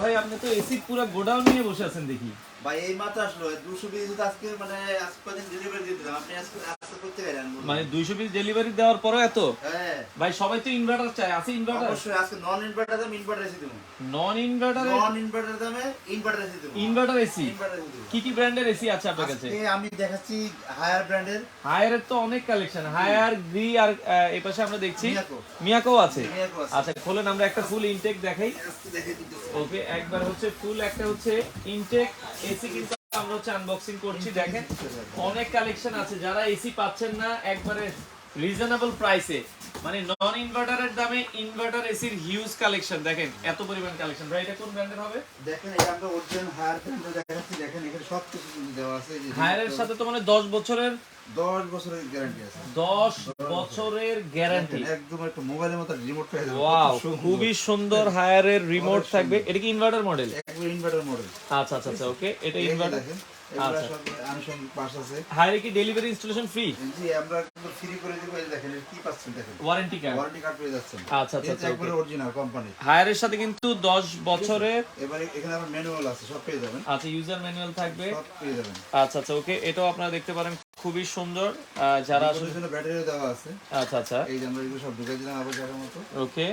ভাই আপনি তো এসি পুরো গোডাউন নিয়ে বসে আছেন দেখি। ভাই এই মাত্র আসলো 200 পিস আজকে মানে আজকে কদিন ডেলিভারি দিয়ে দিলাম। আপনি আজকে করতে পারেন মানে 200 পিস ডেলিভারি দেওয়ার পরে এত? হ্যাঁ ভাই সবাই তো ইনভার্টার চায়, আছে ইনভার্টার? অবশ্যই আজকে নন ইনভার্টার দামে ইনভার্টার এসি দেব। নন ইনভার্টার দামে ইনভার্টার এসি দেব। ইনভার্টার এসি ইনভার্টার এসি দেব। কি কি ব্র্যান্ডের এসি আছে আপনার কাছে? আজকে আমি দেখাচ্ছি হায়ার ব্র্যান্ডের। হায়ারের তো অনেক কালেকশন, হায়ার গ্রি আর এই পাশে আমরা দেখছি মিয়াকো আছে। আচ্ছা খোলেন, আমরা একটা ফুল ইনটেক দেখাই। ওকে, একবার হচ্ছে ফুল, একটা হচ্ছে ইনটেক এসি কিন্তু আমরা হচ্ছে আনবক্সিং করছি। দেখেন অনেক কালেকশন আছে, যারা এসি পাচ্ছেন না একবারে রিজনেবল প্রাইসে, মানে নন ইনভার্টারের দামে ইনভার্টার এসির হিউজ কালেকশন। দেখেন এত পরিমাণ কালেকশন। ভাই এটা কোন ব্র্যান্ডের হবে? দেখেন এটা আমরা অরিজিনাল হায়ার ব্র্যান্ডের দেখাচ্ছি। দেখেন এখানে সব কিছু দেওয়া আছে। হায়ারের সাথে তো মানে 10 বছরের 10 বছরের গ্যারান্টি আছে। 10 বছরের গ্যারান্টি। একদম একটা মোবাইলের মতো রিমোট পেয়ে যাবেন। ওয়াও, খুবই সুন্দর হায়ারের রিমোট থাকবে। এটা কি ইনভার্টার মডেল? একবার ইনভার্টার মডেল। আচ্ছা আচ্ছা আচ্ছা, ওকে, এটা ইনভার্টার। এগুলা সব আনুষঙ্গিক পার্টস আছে। হায়ারে কি ডেলিভারি ইনস্টলেশন ফ্রি? জি, আমরা একদম ফ্রি করে দিব। এই দেখেন কি পাচ্ছেন, দেখেন ওয়ারেন্টি কার্ড। ওয়ারেন্টি কার্ড পেয়ে যাচ্ছেন। আচ্ছা আচ্ছা আচ্ছা, একবার অরিজিনাল কোম্পানি। হায়ারের সাথে কিন্তু 10 বছরের। এবারে এখানে আবার ম্যানুয়াল আছে, সব পেয়ে যাবেন। আচ্ছা, ইউজার ম্যানুয়াল থাকবে, সব পেয়ে যাবেন। আচ্ছা আচ্ছা, ওকে, এটাও আপনারা দেখতে পারেন, খুবই সুন্দর। যারা আসলে জন্য ব্যাটারিও দেওয়া আছে। আচ্ছা আচ্ছা, এই যে আমরা এগুলো সব ঢুকাই দিলাম আবার জায়গার মতো। ওকে,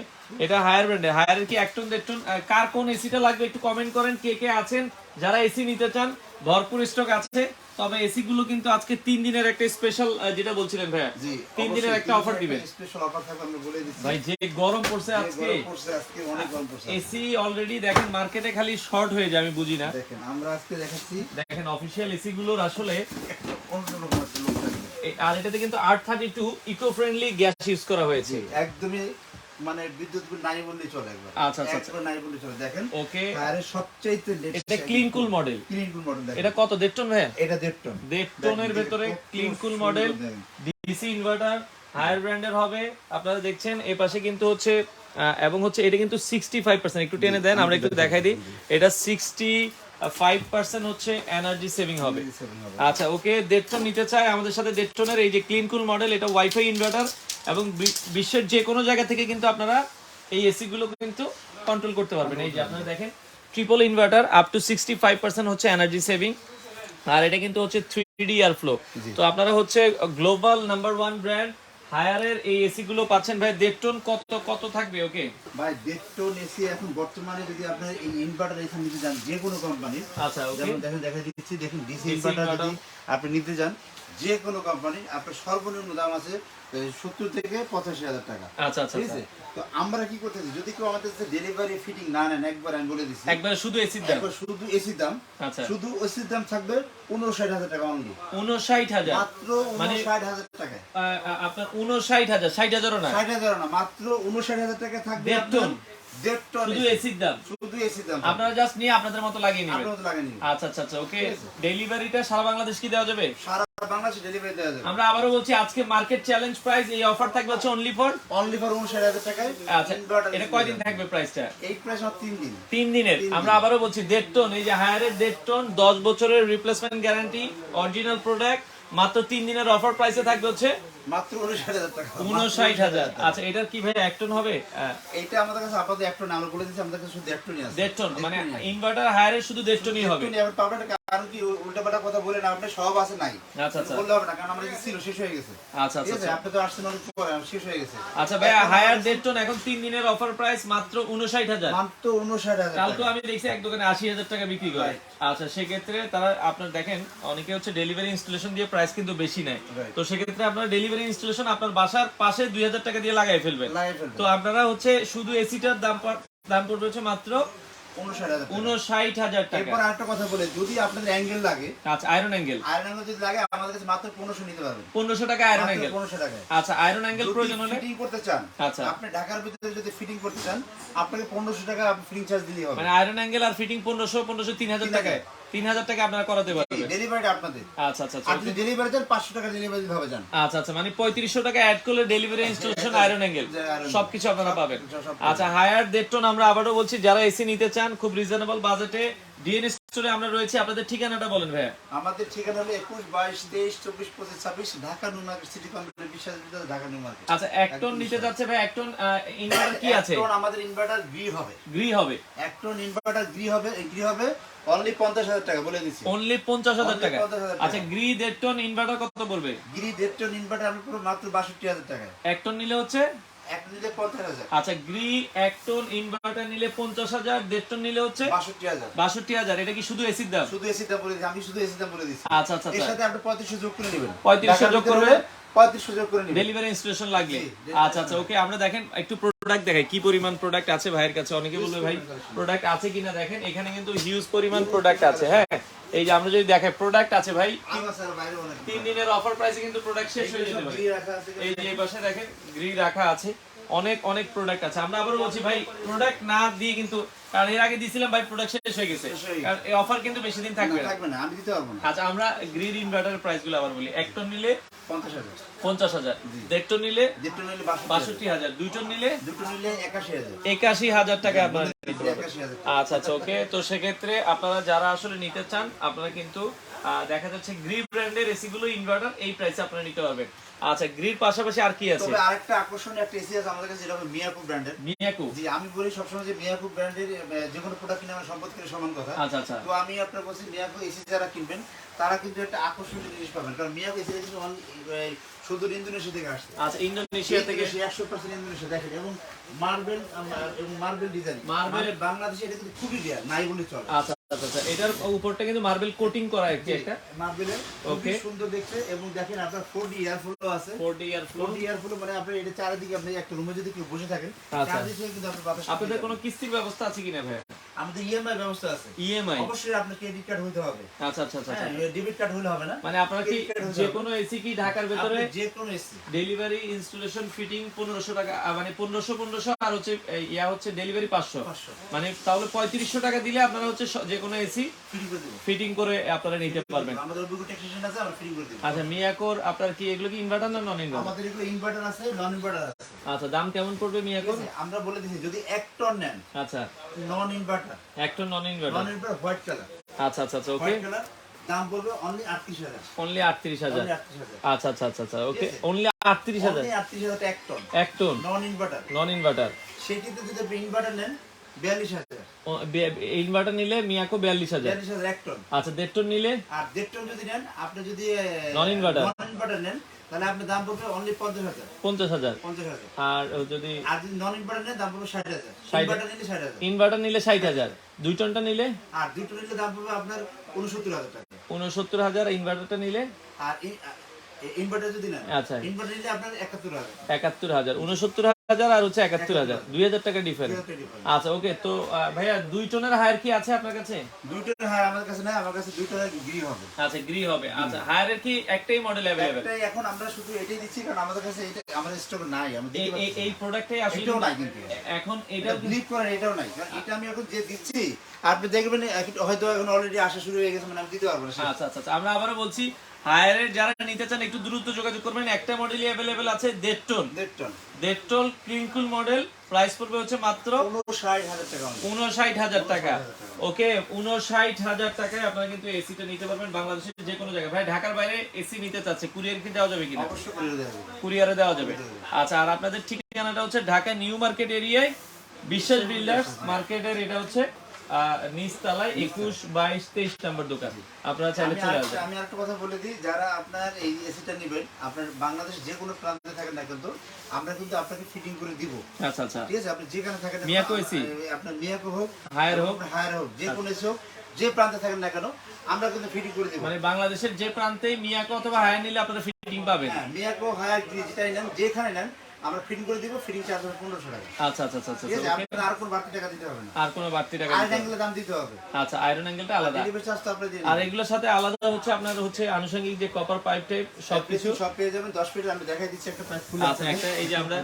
এটা হায়ার ব্র্যান্ডে। হায়ারের কি একটন দেড়টন, কার কোন এসিটা লাগবে একটু কমেন্ট করেন, কে কে আছেন যারা এসি নিতে চান। ভরপুর স্টক আছে, তবে এসি গুলো কিন্তু আজকে 3 দিনের একটা স্পেশাল, যেটা বলছিলেন ভাইয়া, জি 3 দিনের একটা অফার দিবেন। স্পেশাল অফার থাকবে, আমরা বলে দিচ্ছি। ভাই যে গরম পড়ছে আজকে, অনেক গরম পড়ছে। এসি অলরেডি দেখেন মার্কেটে খালি শর্ট হয়ে যায়, আমি বুঝি না। দেখেন আমরা আজকে দেখাচ্ছি, দেখেন অফিশিয়াল এসি গুলোর আসলে অন্যরকম একটা লুক থাকবে। আর এটাতে কিন্তু R32 eco friendly gas use করা হয়েছে। একদমই মানে বিদ্যুৎ বিল নাই বললেই চলে। একবার আচ্ছা আচ্ছা একবার নাই বললেই চলে। দেখেন ওকে, আর সবচেয়ে এটা clean cool model. Clean cool model. দেখেন এটা কত, 1.5 টন ভাই? এটা 1.5 টন। 1.5 টনের ভেতরে clean cool model, DC inverter, Haier ব্র্যান্ডের হবে। আপনারা দেখছেন এই পাশে কিন্তু হচ্ছে এবং হচ্ছে এটা কিন্তু 65%, একটু টেনে দেন আমরা একটু দেখাই দিই। এটা 65% হচ্ছে এনার্জি সেভিং হবে। আচ্ছা ওকে, 1.5 টন নিতে চায় আমাদের সাথে 1.5 টনের এই যে ক্লিন কুল মডেল, এটা ওয়াইফাই ইনভার্টার এবং বিশ্বের যে কোনো জায়গা থেকে কিন্তু আপনারা এই এসি গুলো কিন্তু কন্ট্রোল করতে পারবেন। এই যে আপনারা দেখেন ট্রিপল ইনভার্টার, আপ টু 65% হচ্ছে এনার্জি সেভিং, আর এটা কিন্তু হচ্ছে 3D এয়ার ফ্লো। তো আপনারা হচ্ছে গ্লোবাল নাম্বার 1 ব্র্যান্ড হায়ারের এই এসি গুলো পাচ্ছেন। ভাই 1.5 টন কত কত থাকবে? ওকে ভাই 1.5 টন এসি এখন বর্তমানে যদি আপনি এই ইনভার্টার এসি নিতে যান যে কোনো কোম্পানি, আচ্ছা ওকে, যেমন দেখেন দেখা দিচ্ছি, দেখেন ডিসি ইনভার্টার যদি আপনি নিতে যান যে কোনো কোম্পানি, আপনার সর্বনিম্ন দাম আছে 70 থেকে 85,000 টাকা। আচ্ছা আচ্ছা, ঠিক আছে, তো আমরা কি করতেছি, যদি কেউ আমাদের কাছে ডেলিভারি ফিটিং না নেন, একবার আমি বলে দিচ্ছি, একবারে শুধু এসির দাম, একবার শুধু এসির দাম, আচ্ছা শুধু এসির দাম থাকবে 59,000 টাকা অনলি। 59,000 মাত্র 59,000 টাকা। আপনার 59,000, 60,000ও না, 60,000 না, মাত্র 59,000 টাকা থাকবে। 1.5 টন, 1.5 টন শুধু এসির দাম, শুধু এসির দাম। আপনারা জাস্ট নিয়ে আপনাদের মতো লাগিয়ে নেবেন। আপনারা তো লাগেন। আচ্ছা আচ্ছা আচ্ছা, ওকে, ডেলিভারিটা সারা বাংলাদেশ কি দেওয়া যাবে? সারা বাংলাদেশে ডেলিভারি দেওয়া যাবে। আমরা আবারও বলছি আজকে মার্কেট চ্যালেঞ্জ প্রাইস, এই অফার থাকবে হচ্ছে অনলি ফর 59,000 টাকায়। আচ্ছা এটা কয়দিন থাকবে প্রাইসটা? এই প্রাইস মাত্র 3 দিন। 3 দিনের। আমরা আবারও বলছি 1.5 টন, এই যে হায়ারের 1.5 টন, 10 বছরের রিপ্লেসমেন্ট গ্যারান্টি, অরিজিনাল প্রোডাক্ট, মাত্র 3 দিনের অফার প্রাইসে থাকবে হচ্ছে মাত্র 59,000 টাকা। 59,000। আচ্ছা এটার কি ভাই 1 টন হবে? এইটা আমাদের কাছে আপাতত 1 টন, আমরা বলে দিচ্ছি আমাদের কাছে শুধু 1 টনই আছে। 1.5 টন মানে ইনভার্টার হায়ারের শুধু 1.5 টনই হবে। এবার পাবেন, কারণ কি উল্টাপাল্টা কথা বলেন আপনি, সব আছে নাই। আচ্ছা আচ্ছা, বললে হবে না, কারণ আমরা যে ছিল শেষ হয়ে গেছে। আচ্ছা ঠিক আচ্ছা, আছে, আপনি তো আসছেন অনেক পরে, শেষ হয়ে গেছে। আচ্ছা ভাই হায়ার 1.5 টন এখন 3 দিনের অফার প্রাইস মাত্র 59,000। মাত্র 59,000 কাল তো টাকা। আমি দেখছি এক দোকানে 80,000 টাকা বিক্রি করে। আচ্ছা সেক্ষেত্রে তারা আপনার দেখেন অনেকে হচ্ছে ডেলিভারি ইনস্টলেশন দিয়ে প্রাইস কিন্তু বেশি নেয়। তো সেক্ষেত্রে আপনার ডেলিভারি ইনস্টলেশন আপনার বাসার পাশে 2,000 টাকা দিয়ে লাগাই ফেলবেন। তো আপনারা হচ্ছে শুধু এসিটার দাম পড়বে হচ্ছে মাত্র 59,000 টাকা। এরপর আরেকটা কথা বলে, যদি আপনাদের অ্যাঙ্গেল লাগে, আচ্ছা আয়রন অ্যাঙ্গেল, আয়রন অ্যাঙ্গেল যদি লাগে আমাদের কাছে মাত্র 1500 নিতে পারবেন। 1500 টাকা আয়রন অ্যাঙ্গেল। 1500 টাকায়। আচ্ছা আয়রন অ্যাঙ্গেল প্রয়োজন হলে ফিটিং করতে চান, আচ্ছা আপনি ঢাকার ভিতরে যদি ফিটিং করতে চান, আপনাকে 1500 টাকা ফিটিং চার্জ দিলেই হবে। মানে আয়রন অ্যাঙ্গেল আর ফিটিং 1500 3,000 টাকায়, 3,000 টাকা আপনারা করাতে পারবেন। ডেলিভারিটা আপনাদের। আচ্ছা আচ্ছা, আর যদি ডেলিভারি চান 500 টাকা ডেলিভারি দিতে হবে। জান আচ্ছা আচ্ছা, মানে 3500 টাকা অ্যাড করলে ডেলিভারি ইনস্টলেশন আয়রন অ্যাঙ্গেল সবকিছু আপনারা পাবেন। আচ্ছা হায়ার 1.5 টন আমরা আবারও বলছি যারা এসি নিতে চান খুব রিজনেবল বাজেটে, ডিএনএস স্টোরে আমরা রয়েছি, আপনাদের ঠিকানাটা বলেন ভাইয়া। আমাদের ঠিকানা হলো 21, 22, 23, 24, 25, 26 Dhaka new market city complex বিশ্বাস বিদ্যালয় ঢাকা নিউ মার্কেট। আচ্ছা, এক টন নিতে যাচ্ছে ভাই, এক টন ইনভার্টার কি আছে? এক টন আমাদের ইনভার্টার গ্রি হবে। গ্রি হবে, এক টন ইনভার্টার গ্রি হবে অনলি 50,000 টাকা বলে দিচ্ছি। অনলি 50,000 টাকা। 50,000 টাকা। আচ্ছা, গ্রি 1.5 টন ইনভার্টার কত পড়বে? গ্রি 1.5 টন ইনভার্টার আমি পুরো মাত্র 62,000 টাকা। এক টন নিলে হচ্ছে, এক নিলে 50,000। আচ্ছা, গ্রি 1 টন ইনভার্টার নিলে 50,000, 1.5 টন নিলে হচ্ছে 62,000। 62,000। এটা কি শুধু এসির দাম? শুধু এসি দাম বলে দিচ্ছি, আমি শুধু এসি দাম বলে দিচ্ছি। আচ্ছা আচ্ছা এর সাথে আপনি 3500 যোগ করে নেবেন। 3500 যোগ করবে, 3500 যোগ করে নেবেন ডেলিভারি ইনস্টলেশন লাগলে। জি, আচ্ছা আচ্ছা, ওকে। আমরা দেখেন একটু প্রোডাক্ট দেখাই, কি পরিমাণ প্রোডাক্ট আছে ভাইয়ের কাছে। অনেকে বলবে ভাই প্রোডাক্ট আছে কিনা, দেখেন এখানে কিন্তু হিউজ পরিমাণ প্রোডাক্ট আছে। হ্যাঁ, এই যে আমরা যদি দেখাই প্রোডাক্ট আছে ভাই, আমার স্যার বাইরে অনেক 3 দিনের অফার প্রাইসে কিন্তু প্রোডাক্ট শেষ হয়ে যেতে পারে। গ্রি রাখা আছে। এই যে এই পাশে দেখেন গ্রি রাখা আছে, অনেক অনেক প্রোডাক্ট আছে। আমরা আবারও বলছি ভাই, প্রোডাক্ট না দিয়ে কিন্তু, কারণ এর আগে দিছিলাম ভাই প্রোডাক্ট শেষ হয়ে গেছে, শেষ হয়ে গেছে। কারণ এই অফার কিন্তু বেশি দিন থাকবে না। থাকবে না, আমি দিতে পারবো না। আচ্ছা, আমরা গ্রিড ইনভার্টারের প্রাইসগুলো আবার বলি। 1 টন নিলে 50,000। 50,000, 1.5 টন নিলে যেটা নিলে 62,000, 2 টন নিলে দুটো নিলে 81,000। 81,000 টাকা আপনারা নিতে পারবেন। 81,000। আচ্ছা আচ্ছা, ওকে। তো সেক্ষেত্রে আপনারা যারা আসলে নিতে চান, আপনারা কিন্তু দেখা যাচ্ছে গ্রি ব্র্যান্ডের এসি গুলো ইনভার্টার এই প্রাইসে আপনারা নিতে পারবেন। আচ্ছা, গ্রির পাশাপাশি আর কি আছে? তবে আরেকটা আকর্ষণীয় একটা এসি আছে আমাদের কাছে, যেটা হলো মিয়াকো ব্র্যান্ডের। মিয়াকো। জি, আমি বলি সবসময় যে মিয়াকো ব্র্যান্ডের যে কোনো প্রোডাক্ট কিনে আমার সম্পদ কিনে সমান কথা। আচ্ছা আচ্ছা, তো আমি আপনার বলছি মিয়াকো এসি যারা কিনবেন তারা কিন্তু একটা আকর্ষণীয় জিনিস পাবেন, কারণ মিয়াকো এসি কিন্তু শুধু ইন্দোনেশিয়া থেকে আসছে। আচ্ছা, ইন্দোনেশিয়া থেকে 100% ইন্দোনেশিয়া দেখেন, এবং মার্বেল এবং মার্বেল ডিজাইন। মার্বেল বাংলাদেশে এটা কিন্তু খুবই রেয়ার, নাই বলে চলে। আচ্ছা আচ্ছা আচ্ছা, এটার উপরটা কিন্তু মার্বেল কোটিং করা একটি একটা মার্বেলের ওকে, খুবই সুন্দর দেখতে। এবং দেখেন আপনার 4D এয়ার ফ্লো আছে। 4D air flow. 4D air flow মানে আপনি এটা চারিদিকে, আপনি একটা রুমে যদি কেউ বসে থাকেন আচ্ছা, চারিদিকে কিন্তু আপনি বাতাস। আপনাদের কোনো কিস্তির ব্যবস্থা আছে কিনা ভাই? আমাদের ইএমআই ব্যবস্থা আছে। ইএমআই? অবশ্যই আপনার ক্রেডিট কার্ড হইতে হবে। আচ্ছা আচ্ছা আচ্ছা, হ্যাঁ, ডেবিট কার্ড হলে হবে না। মানে আপনারা কি যে কোনো এসি কি ঢাকার ভিতরে যে কোনো এসি ডেলিভারি ইনস্টলেশন ফিটিং 1500 টাকা, মানে 1500 আর হচ্ছে ইয়া হচ্ছে ডেলিভারি 500, মানে তাহলে 3500 টাকা দিলে আপনারা হচ্ছে যে কোনো এসি ফ্রি করে দেব। ফিটিং করে আপনারা নিতে পারবেন। আমাদের অভিজ্ঞ টেকনিশিয়ান আছে, আমরা ফ্রি করে দেব। আচ্ছা, মিয়াকোর আপনার কি এগুলো কি ইনভার্টার না নন ইনভার্টার? আমাদের এগুলো ইনভার্টার আছে, নন ইনভার্টার আছে। আচ্ছা, দাম কেমন পড়বে মিয়াকোর? আমরা বলে দিছি যদি 1 টন নেন, আচ্ছা, non inverter, 1 ton non inverter, non inverter white colour. আচ্ছা আচ্ছা আচ্ছা, ওকে। হোয়াইট কালার দাম পড়বে অনলি 38,000। অনলি 38,000। 38,000। আচ্ছা আচ্ছা আচ্ছা আচ্ছা, okay. Only 38,000। Only 38,000 1 ton. 1 ton non inverter. Non inverter. সেক্ষেত্রে যদি আপনি ইনভার্টার নেন 42,000। ইনভার্টার নিলে মিয়াকো 42,000। 42,000 1 টন। আচ্ছা, 1.5 টন নিলে? আর 1.5 টন যদি নেন, আপনি যদি নন ইনভার্টার নেন তাহলে আপনার দাম পড়বে অনলি 50,000। 50,000। 50,000। আর যদি নন ইনভার্টার নেন দাম পড়বে 60,000। 60,000 ইনভার্টার নিলে 60,000। ইনভার্টার নিলে 60,000। 2 টনটা নিলে? আর 2 টন নিলে দাম পড়বে আপনার 69,000 টাকা। 69,000। ইনভার্টারটা নিলে? আর ইনভার্টার যদি নেন, আচ্ছা, ইনভার্টার নিলে আপনার 71,000। 71,000। 69,000 আর হচ্ছে 71,000, 2,000 টাকা ডিফারেন্স। 2,000 difference। আচ্ছা, ওকে। তো ভাইয়া 2 টনের হায়ার কি আছে আপনার কাছে? 2 টন হ্যাঁ আমার কাছে নাই, আমার কাছে 2 টনের গ্রি হবে। আচ্ছা, গ্রি হবে। আচ্ছা, হায়ারের কি একটাই মডেল अवेलेबल? একটাই এখন আমরা শুধু এটাই দিচ্ছি, কারণ আমাদের কাছে এটা আমাদের স্টক নাই। আমি দিতে পারছি এই প্রোডাক্টটাই আসলে এটাও নাই কিন্তু। এখন এটা এটাও বিলিভ করেন, এটাও নাই, কারণ এটা আমি এখন যে দিচ্ছি আপনি দেখবেন হয়তো এখন অলরেডি আসা শুরু হয়ে গেছে, মানে আমি দিতে পারবো না। আচ্ছা আচ্ছা আচ্ছা, আমরা আবারও বলছি, হায়ারের যারা নিতে চান একটু দ্রুত যোগাযোগ করবেন। একটা মডেলই अवेलेबल আছে 1.5 ton. 1.5 ton 1.5 ton clean cool model, price পড়বে হচ্ছে মাত্র 59,000 টাকা। 59,000 টাকা। ওকে, 59,000 টাকায় আপনারা কিন্তু এসিটা নিতে পারবেন বাংলাদেশের যে কোনো জায়গায়। ভাই, ঢাকার বাইরে এসি নিতে চাচ্ছে, কুরিয়ার কি দেওয়া যাবে কিনা? অবশ্যই করে দেওয়া যাবে। কুরিয়ারে দেওয়া যাবে। আচ্ছা, আর আপনাদের ঠিকানাটা হচ্ছে ঢাকা নিউ মার্কেট এরিয়ায় বিশ্বাস বিল্ডার্স মার্কেটের, এটা হচ্ছে নিচতলায় 21, 22, 23 নম্বর দোকান। আপনারা চাইলে চলে আসবেন। আমি আরেকটা কথা বলে দিই, যারা আপনার এই এসিটা নেবেন, আপনার বাংলাদেশ যে কোনো প্রান্তে থাকেন না কিন্তু আমরা কিন্তু আপনাকে ফিটিং করে দিব। আচ্ছা আচ্ছা, ঠিক আছে, আপনি যেখানে থাকেন, মিয়াকো এসি, আপনার মিয়াকো হোক, হায়ার হোক, যে কোনো এসি হোক, যে প্রান্তে থাকেন না কেন আমরা কিন্তু ফিটিং করে দিব। মানে বাংলাদেশের যে প্রান্তে মিয়াকো অথবা হায়ার নিলে আপনারা ফিটিং পাবেন। হ্যাঁ, মিয়াকো হায়ার যেটাই নেন, যেখানে নেন আমরা ফিটিং করে দিব। ফিটিং চার্জ হবে 1500 টাকা। আচ্ছা আচ্ছা আচ্ছা, ঠিক আছে, ওকে। আপনার আর কোনো বাড়তি টাকা দিতে হবে না। আর কোনো বাড়তি টাকা আয়রন দিতে হবে? অ্যাঙ্গেলের দাম দিতে হবে। আচ্ছা, আয়রন অ্যাঙ্গেলটা আলাদা। ডেলিভারি চার্জ তো আপনারা দিয়ে আর দিবেন। এগুলোর সাথে আলাদা হচ্ছে আপনার হচ্ছে আনুষঙ্গিক যে কপার পাইপ টাইপ সবকিছু সব পেয়ে যাবেন। 10 ফিট আমি দেখাই দিচ্ছি একটা পাইপ খুলে। আচ্ছা, একটা এই যে আমরা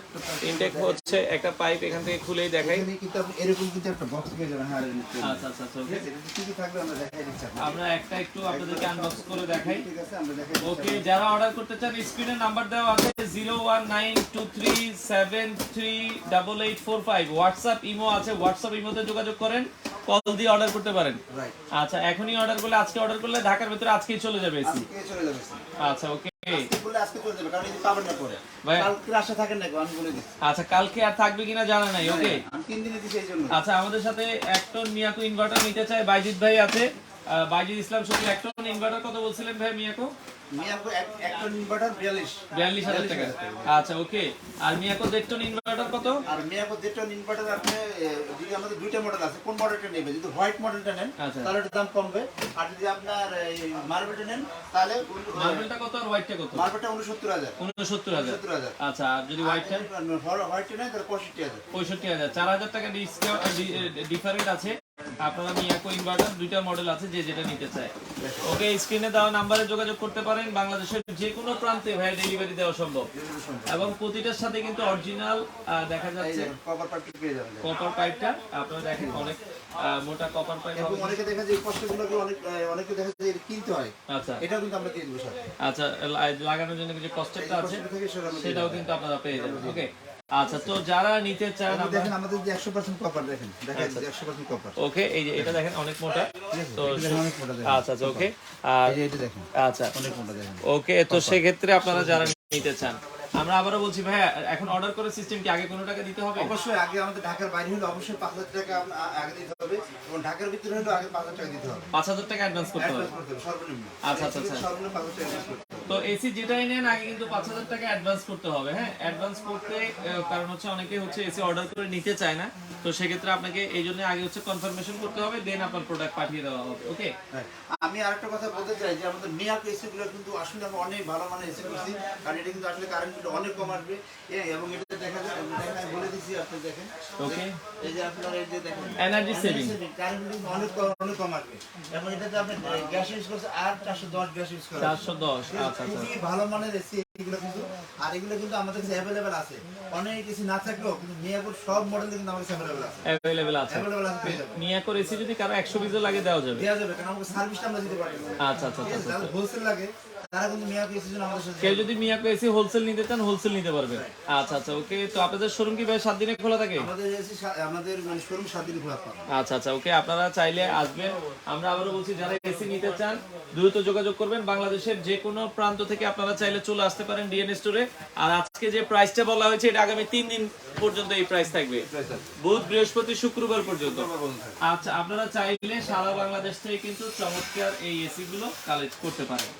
ইনটেক হচ্ছে একটা পাইপ এখান থেকে খুলেই দেখাই। এখানে কিন্তু আপনি এরকম কিন্তু একটা বক্স পেয়ে যাবেন। হ্যাঁ, আচ্ছা আচ্ছা আচ্ছা, ঠিক ওকে। আছে, এটা কি কি থাকবে আমরা দেখাই দিচ্ছি আপনাদের। আমরা একটা একটু আপনাদেরকে আনবক্স করে দেখাই। ঠিক আছে, আমরা দেখাই দিচ্ছি। ওকে, যারা অর্ডার করতে চান স্ক্রিনে নাম্বার দেওয়া আছে 01923738845। হোয়াটসঅ্যাপ ইমো আছে, হোয়াটসঅ্যাপ ইমোতে যোগাযোগ করেন। কল দিয়ে অর্ডার করতে পারেন। রাইট, আচ্ছা, এখনই অর্ডার করলে, আজকে অর্ডার করলে ঢাকার ভিতরে আজকেই চলে যাবে এসি। আজকে চলে যাবে স্যার। আচ্ছা ওকে আজকে বললে আজকে চলে যাবে, কারণ এই যে পাবেন না পরে। ভাই। কালকে আশা থাকেন না, আমি বলে দিচ্ছি। আচ্ছা, কালকে আর থাকবে কিনা জানা নাই। ওকে, আমি 3 দিনে দিছি এই জন্য। আচ্ছা, আমাদের সাথে 1 টন মিয়াকো ইনভার্টার নিতে চায় বাইজিৎ ভাই আছে। বাইজিৎ ইসলাম শুধু 1 টন ইনভার্টার কত বলছিলেন ভাই মিয়াকো? মিয়াকো এক টন ইনভার্টার 42,000 টাকা। আচ্ছা ওকে, আর মিয়াকো 1.5 টন ইনভার্টার কত? আর মিয়াকো 1.5 টন ইনভার্টার আপনি যদি আমাদের দুইটা মডেল আছে, কোন মডেলটা নেবে? যদি হোয়াইট মডেলটা নেন আচ্ছা। তাহলে এটার দাম কমবে, আর যদি আপনার এই মার্বেলটা নেন তাহলে মার্বেলটা কত আর হোয়াইটটা কত? মার্বেলটা 69,000। 69,000। আচ্ছা, আর যদি হোয়াইটটা? হোয়াইটটা নেন তাহলে 65,000। 65,000। 4,000 টাকা ডিফারেন্ট আছে। আপনারা মিয়াকো ইনভার্টার দুইটা মডেল আছে, যে যেটা নিতে চায়। ওকে, স্ক্রিনে দেওয়া নাম্বারে যোগাযোগ করতে পারেন। বাংলাদেশের যে কোনো প্রান্তে ভাই ডেলিভারি দেওয়া সম্ভব, এবং প্রতিটার সাথে কিন্তু অরিজিনাল দেখা যাচ্ছে কভার পাইপ পেয়ে যাবেন। কপার পাইপটা। আপনারা দেখেন অনেক মোটা কপার পাইপ এবং হবে। অনেকে দেখা যায় এই কষ্টগুলোকে অনেকে দেখা যায় এটা কিনতে হয়, আচ্ছা এটাও কিন্তু আমরা দিয়ে দেবো স্যার। আচ্ছা, লাগানোর জন্য যে কস্টেপটা আছে সেটাও কিন্তু আপনারা পেয়ে যাবেন। ওকে, আচ্ছা, তো যারা নিতে চান আপনি দেখেন আমাদের যে 100% কপার, দেখেন দেখা যাচ্ছে 100% কপার। ওকে, এই যে এটা দেখেন অনেক মোটা। তো অনেক মোটা দেখেন। আচ্ছা আচ্ছা ওকে, আর এই যে এটা দেখেন আচ্ছা অনেক মোটা দেখেন। ওকে, তো সেক্ষেত্রে আপনারা যারা নিতে চান, আমরা আবারও বলছি ভাই, এখন অর্ডার করার সিস্টেম কি আগে কোনো টাকা দিতে হবে? অবশ্যই আগে আমাদের ঢাকার বাইরে হলে অবশ্যই 5,000 টাকা আগে দিতে হবে, এবং ঢাকার ভিতরে হলে আগে 5,000 টাকা দিতে হবে। 5,000 টাকা অ্যাডভান্স করতে হবে। অ্যাডভান্স করতে হবে সর্বনিম্ন। আচ্ছা, আচ্ছা, আচ্ছা। সর্বনিম্ন 5,000 টাকা অ্যাডভান্স করতে হবে। তো এসি যেটাই নেন আগে কিন্তু 5,000 টাকা অ্যাডভান্স করতে হবে। হ্যাঁ, অ্যাডভান্স করতে কারণ হচ্ছে অনেকে হচ্ছে এসি অর্ডার করে নিতে চায় না, তো সেক্ষেত্রে আপনাকে এই জন্য আগে হচ্ছে কনফার্মেশন করতে হবে, দেন আপনার প্রোডাক্ট পাঠিয়ে দেওয়া হবে। ওকে, হ্যাঁ, আমি আরেকটা কথা বলতে চাই যে আমাদের মিয়াকো এসি গুলো কিন্তু আসলে আমরা অনেক ভালো মানের এসি করছি, কারণ এটা কিন্তু আসলে কারেন্ট বিল অনেক কম আসবে। এবং এটা দেখা যায়, দেখেন আমি বলে দিচ্ছি, আপনি দেখেন। ওকে, এই যে আপনার এই যে দেখেন এনার্জি সেভিং কারেন্ট বিল অনেক কম আসবে, এবং এটাতে আপনি গ্যাস ইউজ করছে আর 410 গ্যাস ইউজ করা 410। আচ্ছা আচ্ছা, খুবই ভালো মানের এসি এগুলো কিন্তু। আর এগুলো কিন্তু আমাদের কাছে অ্যাভেলেবেল আছে, অনেক এসি না থাকলেও কিন্তু মিয়াকোর সব মডেল কিন্তু আমাদের কাছে অ্যাভেলেবেল আছে। অ্যাভেলেবল আছে। অ্যাভেলেবেল আছে, পেয়ে যাবেন। মিয়াকোর এসি যদি কারো 100 পিসও লাগে দেওয়া যাবে। দেওয়া যাবে, কারণ আমাদের সার্ভিসটা আমরা দিতে পারি। আচ্ছা আচ্ছা ঠিক আছে, আচ্ছা, যাদের হোলসেল লাগে তারা কিন্তু মিয়াকো এসির জন্য আমাদের সাথে কেউ যদি মিয়াকো এসি হোলসেল নিতে চান হোলসেল নিতে পারবেন। আচ্ছা আচ্ছা ওকে, তো আপনাদের শোরুম কি ভাই 7 দিনে খোলা থাকে? আমাদের এসি আমাদের মানে শোরুম 7 দিন খোলা থাকে। আচ্ছা আচ্ছা ওকে, আপনারা চাইলে আসবেন। আমরা আবারও বলছি, যারা এসি নিতে চান দ্রুত যোগাযোগ করবেন। বাংলাদেশের যে কোনো প্রান্ত থেকে আপনারা চাইলে চলে আসতে পারেন ডিএনএ স্টোরে। আর আজকে যে প্রাইসটা বলা হয়েছে এটা আগামী 3 দিন পর্যন্ত এই প্রাইস থাকবে, বুধ বৃহস্পতি শুক্রবার পর্যন্ত। আচ্ছা, আপনারা চাইলে সারা বাংলাদেশ থেকে কিন্তু চমৎকার এই এসি গুলো কালেক্ট করতে পারেন।